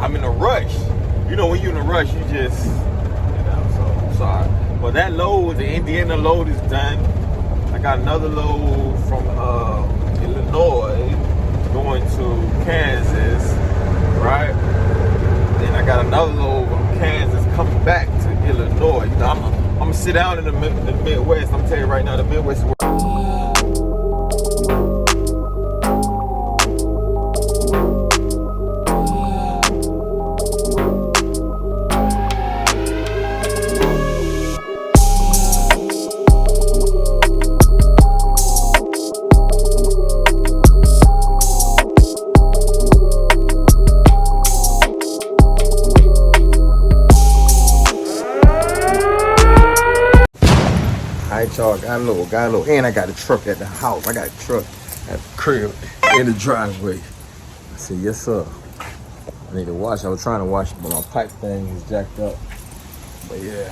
I'm in a rush. You know, when you're in a rush, you just, so I'm sorry. Well, that load, the Indiana load is done. I got another load from Illinois going to Kansas, right? Then I got another load from Kansas coming back to Illinois. You know, I'm gonna sit down in the Midwest. I'm gonna tell you right now, the Midwest is where y'all got a little, and I got a truck at the house. I got a truck at the crib in the driveway. I said, yes, sir. I need to wash. I was trying to wash it, but my pipe thing is jacked up. But yeah,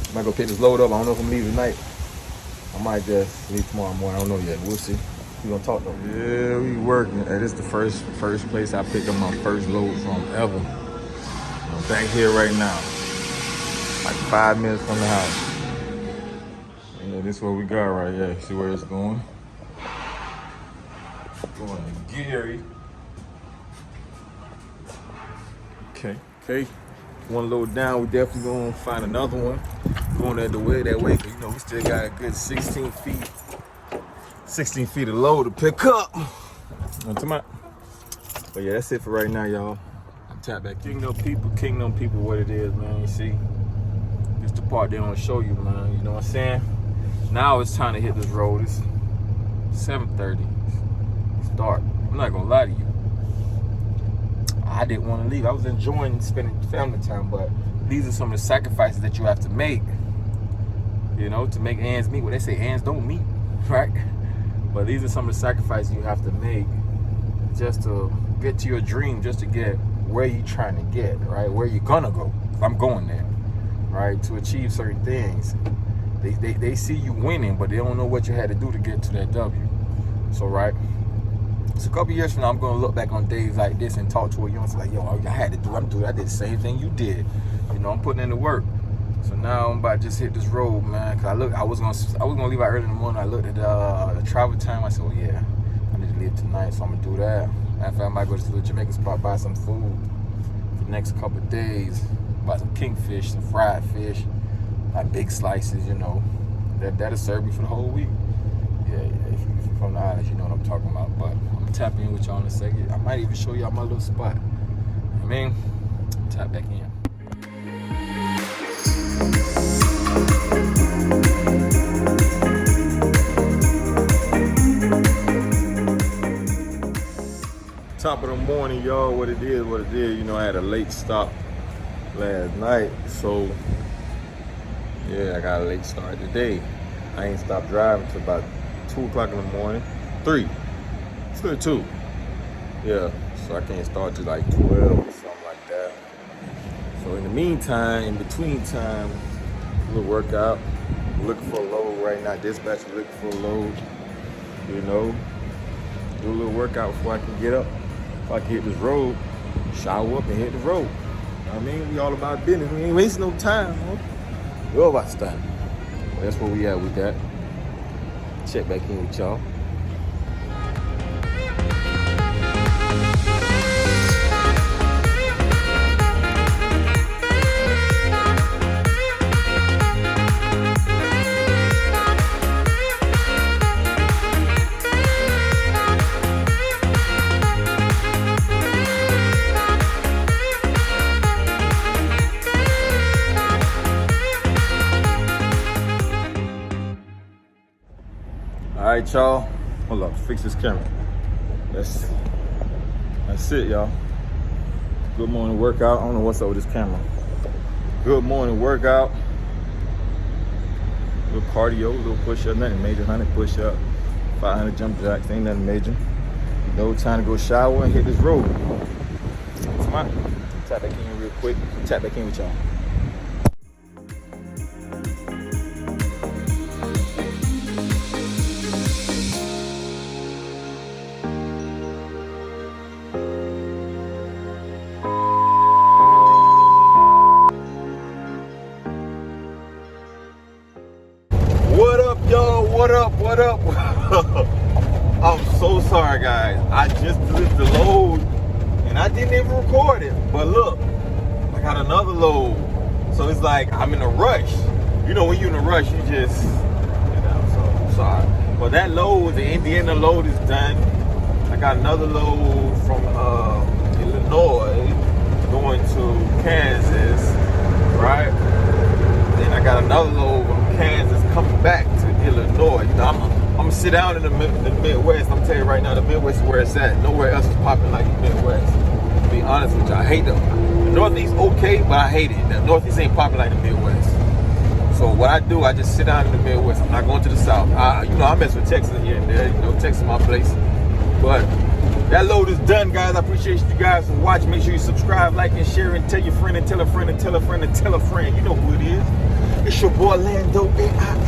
I might go pick this load up. I don't know if I'm leaving tonight. I might just leave tomorrow morning. I don't know yet. We'll see. We gonna talk though. Yeah, we working. Hey, this is the first place I picked up my first load from ever. I'm back here right now, like 5 minutes from the house. Yeah, this is what we got right here. See where it's going? Going to Gary. Okay. One load down, we definitely gonna find another one. Going that way, but you know, we still got a good 16 feet. 16 feet of load to pick up. But yeah, that's it for right now, y'all. I'm tapped back. Kingdom people, what it is, man. You see, this the part they don't show you, man. You know what I'm saying? Now it's time to hit this road. It's 7:30. It's dark. I'm not gonna lie to you. I didn't want to leave. I was enjoying spending family time, but these are some of the sacrifices that you have to make, you know, to make ends meet. Well, they say ends don't meet, right? But these are some of the sacrifices you have to make just to get to your dream, just to get where you're trying to get, right? Where you're gonna go. I'm going there, right? To achieve certain things. They see you winning, but they don't know what you had to do to get to that W. So, right? So a couple years from now, I'm gonna look back on days like this and talk to a youngster like, yo, I had to do. I did the same thing you did. You know, I'm putting in the work. So now I'm about to just hit this road, man. Cause I was gonna leave out early in the morning. I looked at the travel time. I said, well, yeah, I need to leave tonight, so I'm gonna do that. Matter of fact, I might go to the Jamaican spot, buy some food for the next couple of days. Buy some kingfish, some fried fish, like big slices, you know. That'll serve me for the whole week. Yeah, if you're from the islands, you know what I'm talking about. But I'm gonna tap in with y'all in a second. I might even show y'all my little spot. I mean, tap back in. Top of the morning, y'all. What it is. You know, I had a late stop last night, so yeah, I got a late start today. I ain't stopped driving till about 2 o'clock in the morning. 3. It's good 2. Yeah, so I can't start till like 12 or something like that. So in the meantime, in between time, a little workout. I'm looking for a load right now. Dispatch is looking for a load. You know, do a little workout before I can get up. If I can hit this road, shower up and hit the road. You know what I mean? We all about business. We ain't wasting no time, huh? We all about time. Well, that's where we at with that. Check back in with y'all. All right, y'all. Hold up, fix this camera. That's it, y'all. Good morning workout. I don't know what's up with this camera. Good morning workout. Little cardio, little push-up, nothing major. 100 push-up, 500 jump jacks, ain't nothing major. No time to go shower and hit this road. Come on. Tap back in real quick. Tap back in with y'all. right, guys, I just delivered the load, and I didn't even record it. But look, I got another load. So it's like I'm in a rush. You know, when you're in a rush, you just, so I'm sorry. Well, that load, the Indiana load is done. I got another load from Illinois going to Kansas, right? Then I got another load from Kansas coming back to Illinois. You know, I'm gonna sit down in the Midwest. I'm telling you right now, the Midwest is where it's at. Nowhere else is popping like the Midwest. To be honest with you, I hate them. The Northeast okay, but I hate it. The Northeast ain't popping like the Midwest. So what I do, I just sit down in the Midwest. I'm not going to the South. You know, I mess with Texas here and there. You know, Texas my place. But that load is done, guys. I appreciate you guys for watching. Make sure you subscribe, like, and share, and tell your friend, and tell a friend, and tell a friend, and tell a friend. You know who it is. It's your boy Lando AI.